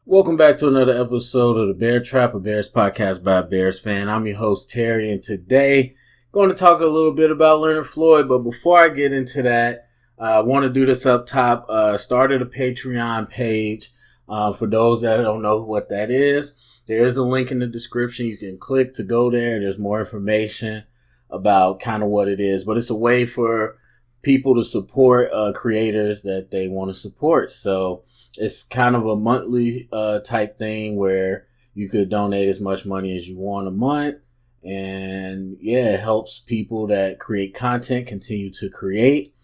Welcome back to another episode of the Bear Trap, a Bears podcast by a Bears fan. I'm your host, Terry, and today I'm going to talk a little bit about Leonard Floyd. But before I get into that, I want to do this up top. Started a Patreon page. For those that don't know what that is, there is a link in the description. You can click to go there. There's more information about kind of what it is. But it's a way for people to support creators that they want to support. So it's kind of a monthly type thing where you could donate as much money as you want a month. And yeah, it helps people that create content continue to create.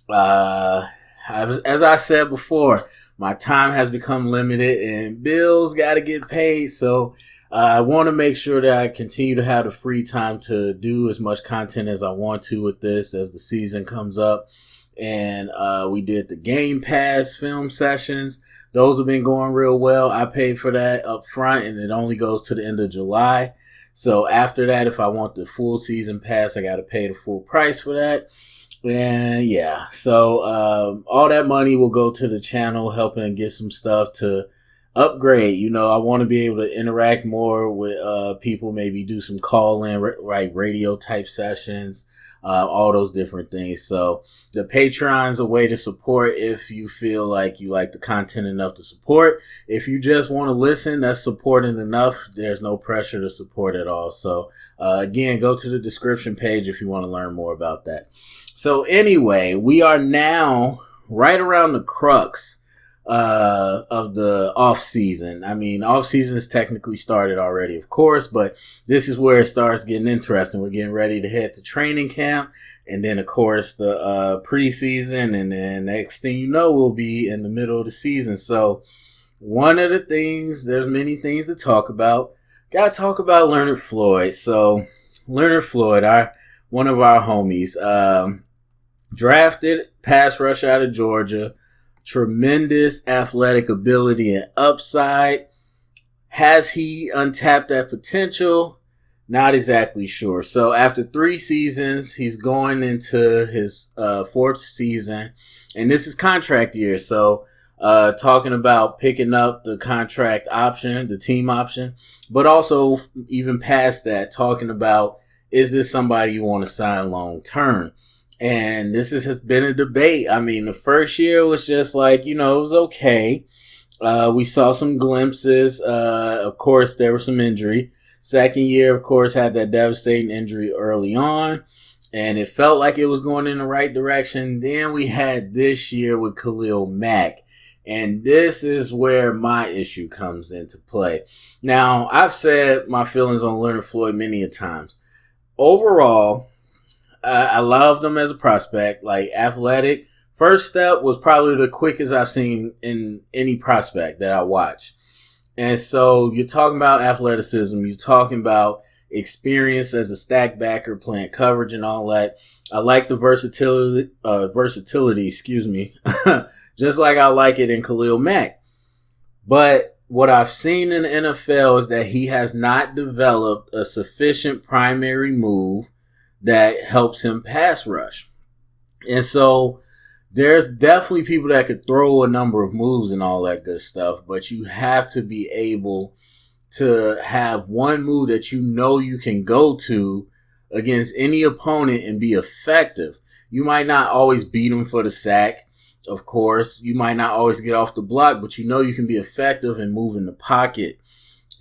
As I said before, my time has become limited and bills got to get paid. So I want to make sure that I continue to have the free time to do as much content as I want to with this as the season comes up. And we did the Game Pass film sessions. Those have been going real well. I paid for that up front, and it only goes to the end of July. So after that, if I want the full season pass, I got to pay the full price for that. And yeah, so all that money will go to the channel, helping get some stuff to upgrade. You know, I want to be able to interact more with people, maybe do some call-in, radio type sessions. All those different things. So the Patreon's a way to support if you feel like you like the content enough to support. If you just want to listen, that's supporting enough. There's no pressure to support at all. So again, go to the description page if you want to learn more about that. So anyway, we are now right around the crux of the off season. I mean, off season is technically started already, of course, but this is where it starts getting interesting. We're getting ready to head to training camp, and then of course the preseason, and then next thing you know, we'll be in the middle of the season. So one of the things, there's many things to talk about. Got to talk about Leonard Floyd. So Leonard Floyd, one of our homies, drafted pass rush out of Georgia. Tremendous athletic ability and upside. Has he untapped that potential? Not exactly sure. So after 3 seasons, he's going into his 4th season, and this is contract year. So talking about picking up the contract option, the team option, but also even past that, talking about, is this somebody you want to sign long term? And this has been a debate. I mean, the first year was just like, it was okay. We saw some glimpses. Of course, there was some injury. Second year, of course, had that devastating injury early on. And it felt like it was going in the right direction. Then we had this year with Khalil Mack. And this is where my issue comes into play. Now, I've said my feelings on Leonard Floyd many a times. Overall, I loved him as a prospect, like athletic. First step was probably the quickest I've seen in any prospect that I watch. And so you're talking about athleticism. You're talking about experience as a stack backer, playing coverage and all that. I like the versatility, just like I like it in Khalil Mack. But what I've seen in the NFL is that he has not developed a sufficient primary move that helps him pass rush. And so there's definitely people that could throw a number of moves and all that good stuff, but you have to be able to have one move that you can go to against any opponent and be effective. You might not always beat him for the sack, of course. You might not always get off the block, but you can be effective and move in the pocket.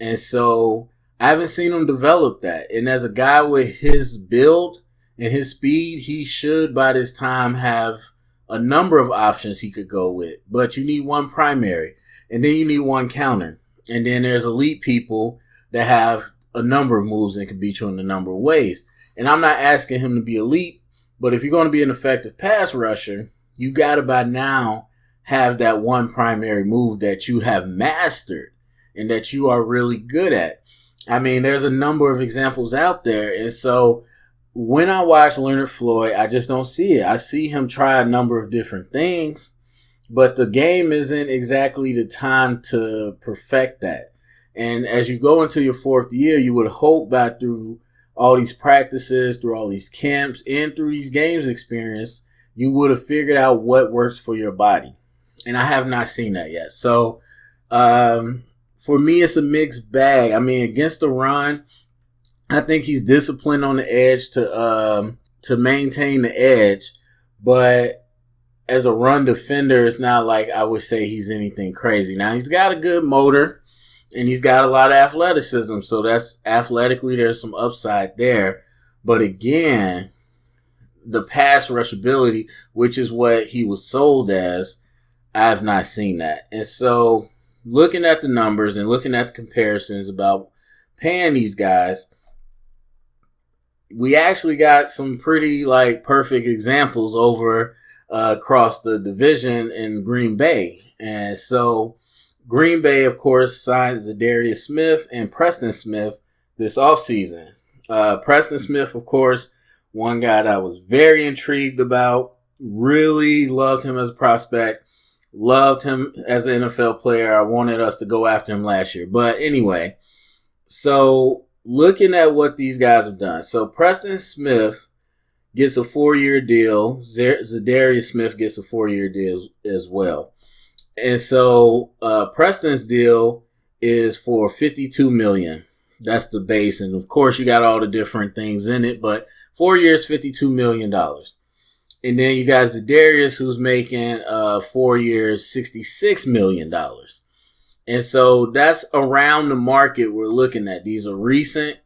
And so I haven't seen him develop that. And as a guy with his build and his speed, he should by this time have a number of options he could go with. But you need one primary, and then you need one counter. And then there's elite people that have a number of moves and can beat you in a number of ways. And I'm not asking him to be elite, but if you're going to be an effective pass rusher, you got to by now have that one primary move that you have mastered and that you are really good at. I mean, there's a number of examples out there. And so when I watch Leonard Floyd, I just don't see it. I see him try a number of different things, but the game isn't exactly the time to perfect that. And as you go into your 4th year, you would hope that through all these practices, through all these camps, and through these games experience, you would have figured out what works for your body. And I have not seen that yet. So for me, it's a mixed bag. I mean, against the run, I think he's disciplined on the edge to maintain the edge, but as a run defender, it's not like I would say he's anything crazy. Now, he's got a good motor, and he's got a lot of athleticism, so that's athletically, there's some upside there. But again, the pass rush ability, which is what he was sold as, I have not seen that. And so looking at the numbers and looking at the comparisons about paying these guys, we actually got some pretty perfect examples over across the division in Green Bay. And so Green Bay, of course, signed Zadarius Smith and Preston Smith this offseason. Preston Smith, of course, one guy that I was very intrigued about, really loved him as a prospect, loved him as an NFL player. I wanted us to go after him last year. But anyway, so looking at what these guys have done. So Preston Smith gets a 4-year deal. Zadarius Smith gets a 4-year deal as well. And so Preston's deal is for $52 million. That's the base. And of course, you got all the different things in it, but 4 years, $52 million. And then you got Zadarius, who's making 4 years, $66 million. And so that's around the market we're looking at. These are recent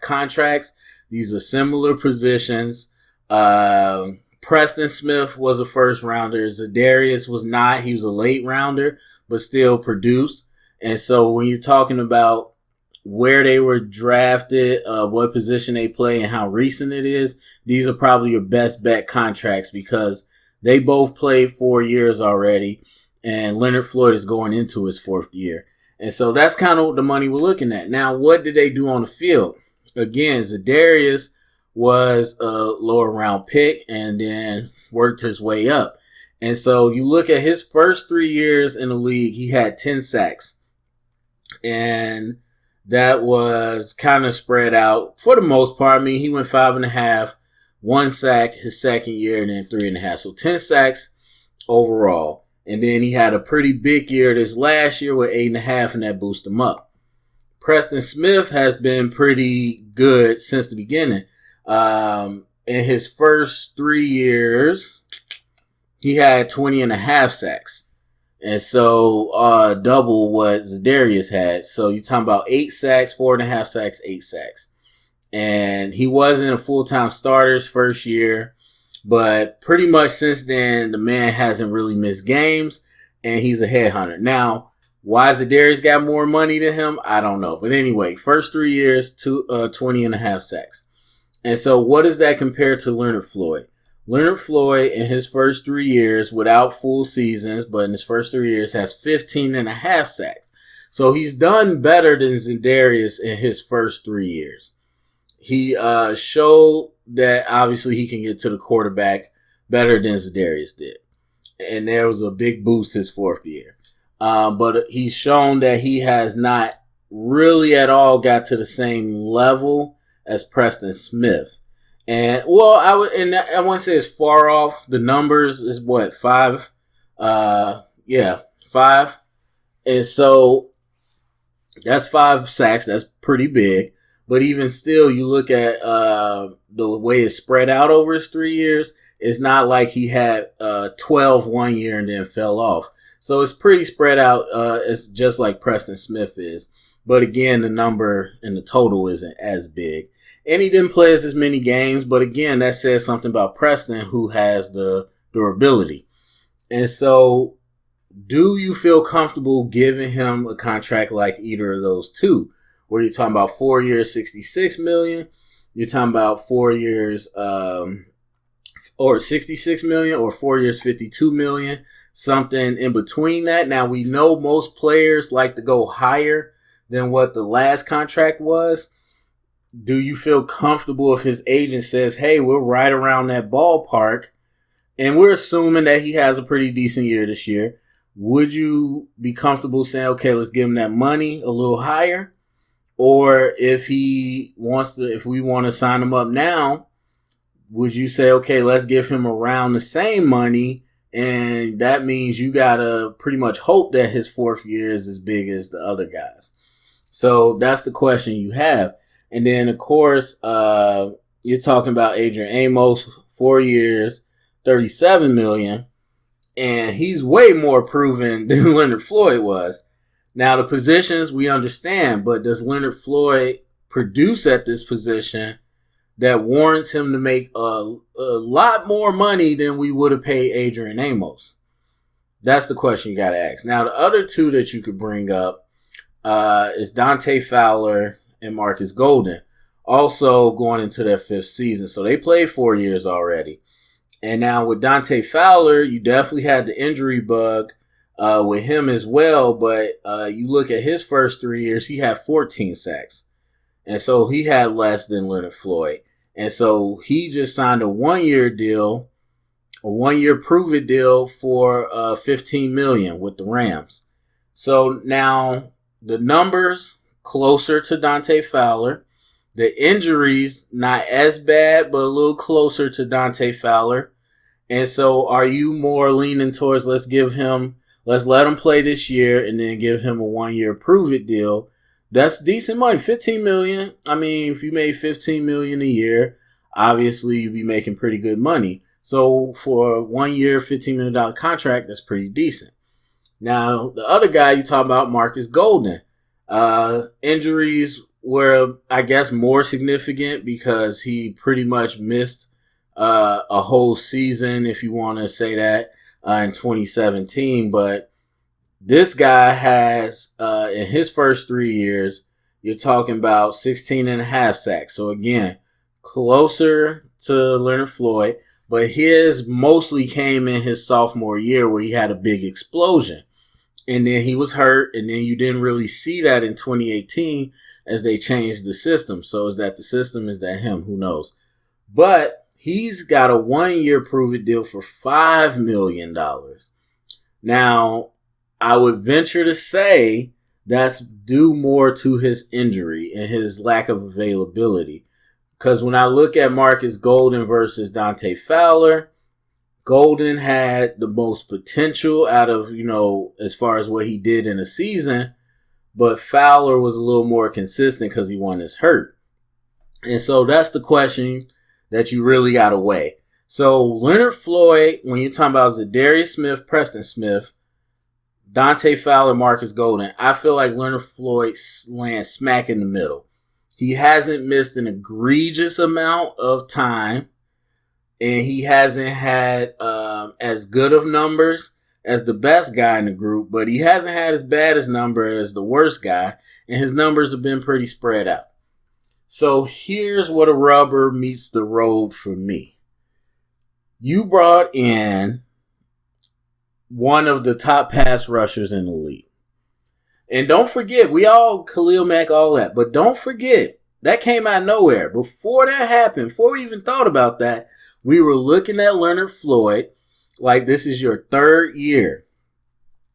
contracts. These are similar positions. Preston Smith was a first rounder. Zadarius was not. He was a late rounder, but still produced. And so when you're talking about where they were drafted, what position they play, and how recent it is, these are probably your best bet contracts because they both played 4 years already, and Leonard Floyd is going into his 4th year. And so that's kind of the money we're looking at. Now, what did they do on the field? Again, Zadarius was a lower round pick and then worked his way up. And so you look at his first 3 years in the league, he had 10 sacks. And that was kind of spread out for the most part. I mean, he went 5.5, 1 sack his second year, and then 3.5. So 10 sacks overall. And then he had a pretty big year this last year with 8.5, and that boosted him up. Preston Smith has been pretty good since the beginning. In his first 3 years, he had 20.5 sacks. And so double what Zadarius had. So you're talking about 8 sacks, 4.5 sacks, 8 sacks. And he wasn't a full-time starter his first year. But pretty much since then, the man hasn't really missed games. And he's a headhunter. Now, why Zadarius got more money than him? I don't know. But anyway, first 3 years, 20.5 sacks. And so what does that compare to Leonard Floyd? Leonard Floyd in his first 3 years without full seasons, but in his first 3 years has 15.5 sacks. So he's done better than Zadarius in his first 3 years. He showed that obviously he can get to the quarterback better than Zadarius did. And there was a big boost his 4th year. But he's shown that he has not really at all got to the same level as Preston Smith. And well, I wouldn't say it's far off. The numbers is what, 5? 5. And so that's 5 sacks. That's pretty big. But even still, you look at the way it's spread out over his 3 years. It's not like he had 12 1 year and then fell off. So it's pretty spread out. It's just like Preston Smith is. But again, the number and the total isn't as big. And he didn't play as many games. But again, that says something about Preston, who has the durability. And so do you feel comfortable giving him a contract like either of those two? Where you're talking about 4 years, $66 million. You're talking about 4 years, or $66 million, or 4 years, $52 million. Something in between that. Now, we know most players like to go higher than what the last contract was. Do you feel comfortable if his agent says, hey, we're right around that ballpark, and we're assuming that he has a pretty decent year this year? Would you be comfortable saying, okay, let's give him that money a little higher? Or if we want to sign him up now, would you say, okay, let's give him around the same money And that means you got to pretty much hope that his fourth year is as big as the other guys. So that's the question you have. And then, of course, you're talking about Adrian Amos, 4 years, $37 million. And he's way more proven than Leonard Floyd was. Now, the positions we understand, but does Leonard Floyd produce at this position that warrants him to make a lot more money than we would have paid Adrian Amos? That's the question you got to ask. Now, the other two that you could bring up is Dante Fowler and Marcus Golden, also going into their fifth season. So they played 4 years already. And now with Dante Fowler, you definitely had the injury bug with him as well. But you look at his first 3 years, he had 14 sacks. And so he had less than Leonard Floyd. And so he just signed a 1 year deal, a 1 year prove-it deal for $15 million with the Rams. So now the numbers closer to Dante Fowler. The injuries, not as bad, but a little closer to Dante Fowler. And so are you more leaning towards let's let him play this year and then give him a 1 year prove-it deal? That's decent money, $15 million. I mean, if you made $15 million a year, obviously you'd be making pretty good money. So for a 1 year, $15 million contract, that's pretty decent. Now, the other guy you talk about, Marcus Golden, injuries were, I guess, more significant because he pretty much missed a whole season, if you want to say that, in 2017. But this guy has, in his first 3 years, you're talking about 16 and a half sacks. So again, closer to Leonard Floyd, but his mostly came in his sophomore year where he had a big explosion. And then he was hurt, and then you didn't really see that in 2018 as they changed the system. So is that the system? Is that him? Who knows? But he's got a 1 year prove-it deal for $5 million. Now, I would venture to say that's due more to his injury and his lack of availability. Because when I look at Marcus Golden versus Dante Fowler, Golden had the most potential out of, as far as what he did in a season, but Fowler was a little more consistent because he wasn't as hurt. And so that's the question that you really got to weigh. So Leonard Floyd, when you're talking about Zadarius Smith, Preston Smith, Dante Fowler, Marcus Golden, I feel like Leonard Floyd lands smack in the middle. He hasn't missed an egregious amount of time, and he hasn't had as good of numbers as the best guy in the group, but he hasn't had as bad as number as the worst guy, and his numbers have been pretty spread out. So here's where the rubber meets the road for me. You brought in one of the top pass rushers in the league. And don't forget, we all Khalil Mack, all that, but don't forget, that came out of nowhere. Before that happened, before we even thought about that, we were looking at Leonard Floyd like this is your third year.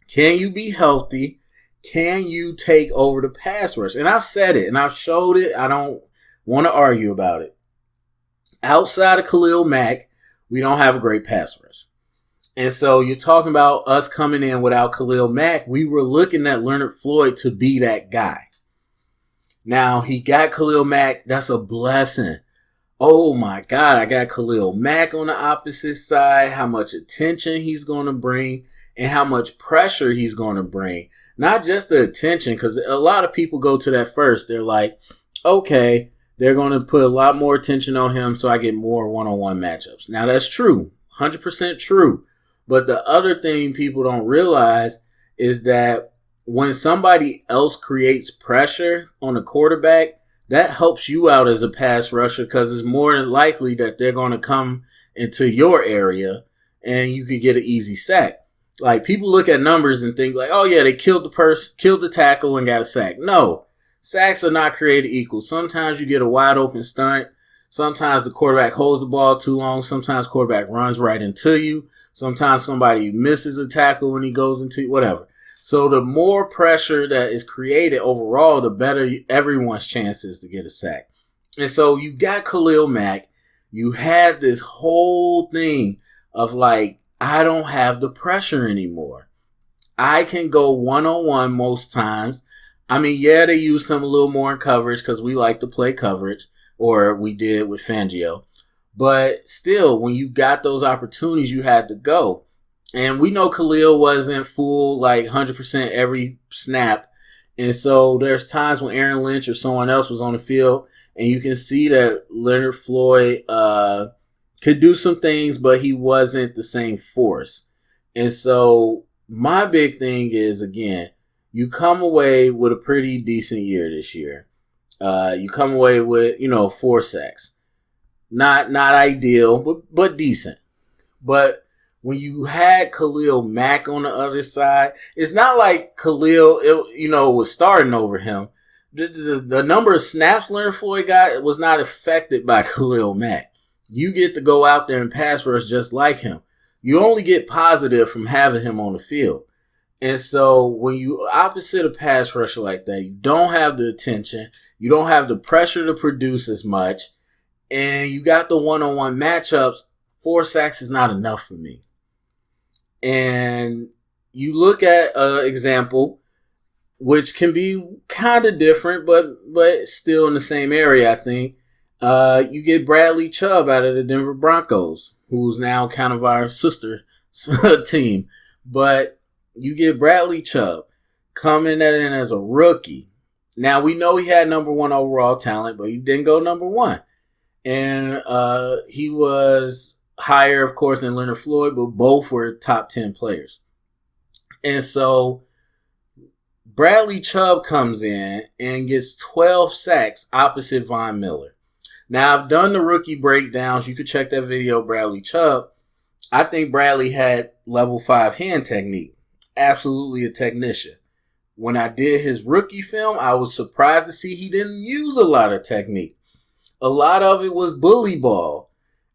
Can you be healthy? Can you take over the pass rush? And I've said it and I've showed it. I don't want to argue about it. Outside of Khalil Mack, we don't have a great pass rush. And so you're talking about us coming in without Khalil Mack. We were looking at Leonard Floyd to be that guy. Now, he got Khalil Mack. That's a blessing. Oh my God, I got Khalil Mack on the opposite side, how much attention he's going to bring and how much pressure he's going to bring. Not just the attention, because a lot of people go to that first. They're like, okay, they're going to put a lot more attention on him so I get more one-on-one matchups. Now, that's true, 100% true. But the other thing people don't realize is that when somebody else creates pressure on a quarterback, that helps you out as a pass rusher because it's more than likely that they're going to come into your area and you could get an easy sack. Like, people look at numbers and think like, oh yeah, they killed the tackle and got a sack. No, sacks are not created equal. Sometimes you get a wide open stunt. Sometimes the quarterback holds the ball too long. Sometimes quarterback runs right into you. Sometimes somebody misses a tackle when he goes into whatever. So the more pressure that is created overall, the better everyone's chances to get a sack. And so you got Khalil Mack. You had this whole thing of like, I don't have the pressure anymore. I can go one-on-one most times. I mean, yeah, they use some a little more in coverage because we like to play coverage, or we did with Fangio. But still, when you got those opportunities, you had to go. And we know Khalil wasn't full, like 100% every snap. And so there's times when Aaron Lynch or someone else was on the field, and you can see that Leonard Floyd could do some things, but he wasn't the same force. And so my big thing is, again, you come away with a pretty decent year this year. You come away with, 4 sacks. Not ideal, but decent. But when you had Khalil Mack on the other side, it's not like Khalil, was starting over him. The number of snaps Leonard Floyd got was not affected by Khalil Mack. You get to go out there and pass rush just like him. You only get positive from having him on the field. And so when you opposite a pass rusher like that, you don't have the attention, you don't have the pressure to produce as much, and you got the one-on-one matchups. 4 sacks is not enough for me. And you look at an example, which can be kind of different, but still in the same area, I think. You get Bradley Chubb out of the Denver Broncos, who's now kind of our sister team. But you get Bradley Chubb coming in as a rookie. Now, we know he had number 1 overall talent, but he didn't go number 1. And he was higher, of course, than Leonard Floyd, but both were top 10 players. And so Bradley Chubb comes in and gets 12 sacks opposite Von Miller. Now, I've done the rookie breakdowns. You could check that video, Bradley Chubb. I think Bradley had level 5 hand technique. Absolutely a technician. When I did his rookie film, I was surprised to see he didn't use a lot of technique. A lot of it was bully ball.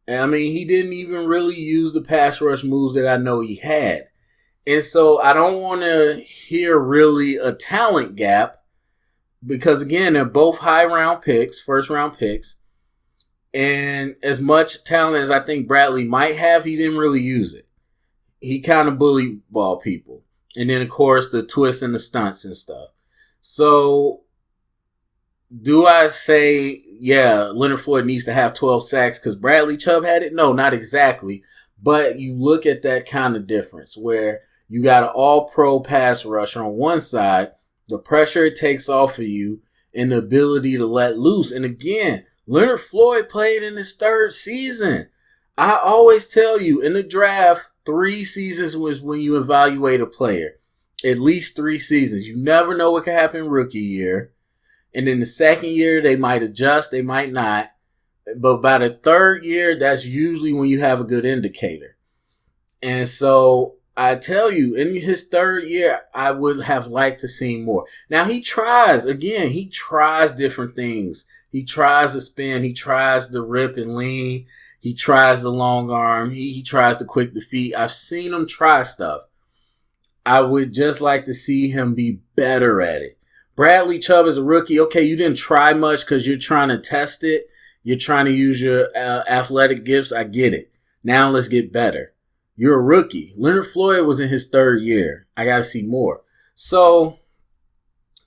And I mean, he didn't even really use the pass rush moves that I know he had. And so I don't want to hear really a talent gap because, again, they're both high round picks, first round picks. And as much talent as I think Bradley might have, he didn't really use it. He kind of bully ball people. And then, of course, the twists and the stunts and stuff. So do I say, yeah, Leonard Floyd needs to have 12 sacks because Bradley Chubb had it? No, not exactly. But you look at that kind of difference where you got an all-pro pass rusher on one side, the pressure it takes off of you, and the ability to let loose. And again, Leonard Floyd played in his 3rd season. I always tell you, in the draft, 3 seasons was when you evaluate a player. At least 3 seasons. You never know what could happen rookie year. And in the 2nd year, they might adjust, they might not. But by the 3rd year, that's usually when you have a good indicator. And so I tell you, in his 3rd year, I would have liked to see more. Now, he tries different things. He tries to spin. He tries to rip and lean. He tries the long arm. He tries the quick defeat. I've seen him try stuff. I would just like to see him be better at it. Bradley Chubb is a rookie. Okay, you didn't try much because you're trying to test it. You're trying to use your athletic gifts. I get it. Now let's get better. You're a rookie. Leonard Floyd was in his 3rd year. I got to see more. So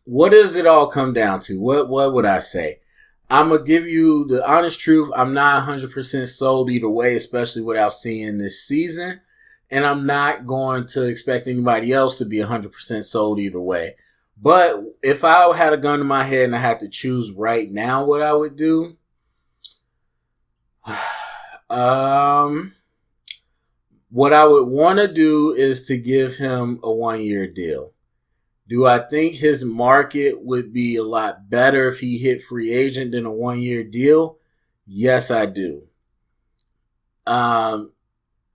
what does it all come down to? What would I say? I'm going to give you the honest truth. I'm not 100% sold either way, especially without seeing this season. And I'm not going to expect anybody else to be 100% sold either way. But if I had a gun to my head and I had to choose right now what I would do, what I would want to do is to give him a 1-year deal. Do I think his market would be a lot better if he hit free agent than a 1-year deal? Yes, I do.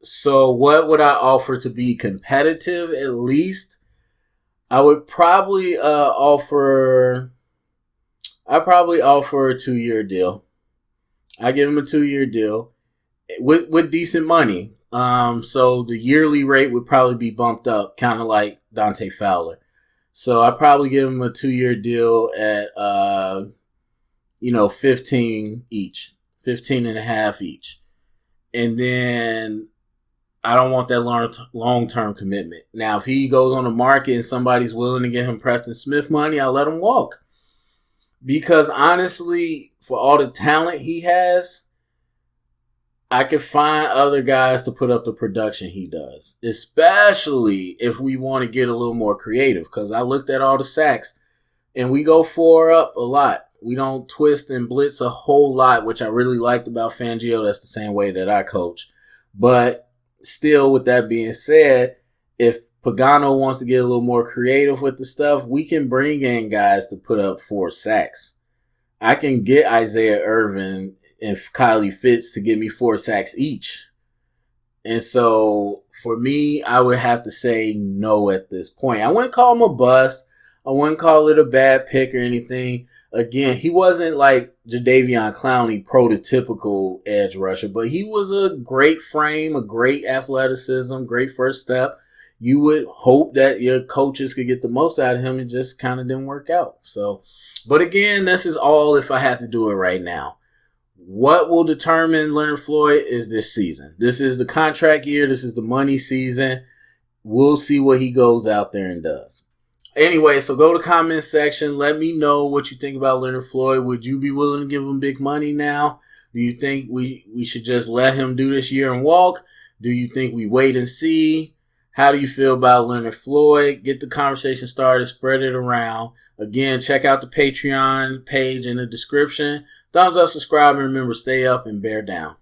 So what would I offer to be competitive at least? I would probably offer a 2-year deal. I give him a 2-year deal with decent money. So the yearly rate would probably be bumped up, kind of like Dante Fowler. So I probably give him a 2-year deal at 15 each, 15 and a half each. And then I don't want that long-term commitment. Now, if he goes on the market and somebody's willing to give him Preston Smith money, I'll let him walk. Because honestly, for all the talent he has, I could find other guys to put up the production he does. Especially if we want to get a little more creative. Because I looked at all the sacks, and we go 4 up a lot. We don't twist and blitz a whole lot, which I really liked about Fangio. That's the same way that I coach. But still, with that being said, if Pagano wants to get a little more creative with the stuff, we can bring in guys to put up 4 sacks. I can get Isaiah Irvin and Kylie Fitz to give me 4 sacks each. And so, for me, I would have to say no at this point. I wouldn't call him a bust. I wouldn't call it a bad pick or anything. Again, he wasn't like Jadeveon Clowney, prototypical edge rusher, but he was a great frame, a great athleticism, great first step. You would hope that your coaches could get the most out of him. It just kind of didn't work out. So, but again, this is all if I have to do it right now. What will determine Leonard Floyd is this season. This is the contract year. This is the money season. We'll see what he goes out there and does. Anyway, so go to the comment section. Let me know what you think about Leonard Floyd. Would you be willing to give him big money now? Do you think we should just let him do this year and walk? Do you think we wait and see? How do you feel about Leonard Floyd? Get the conversation started. Spread it around. Again, check out the Patreon page in the description. Thumbs up, subscribe, and remember, stay up and bear down.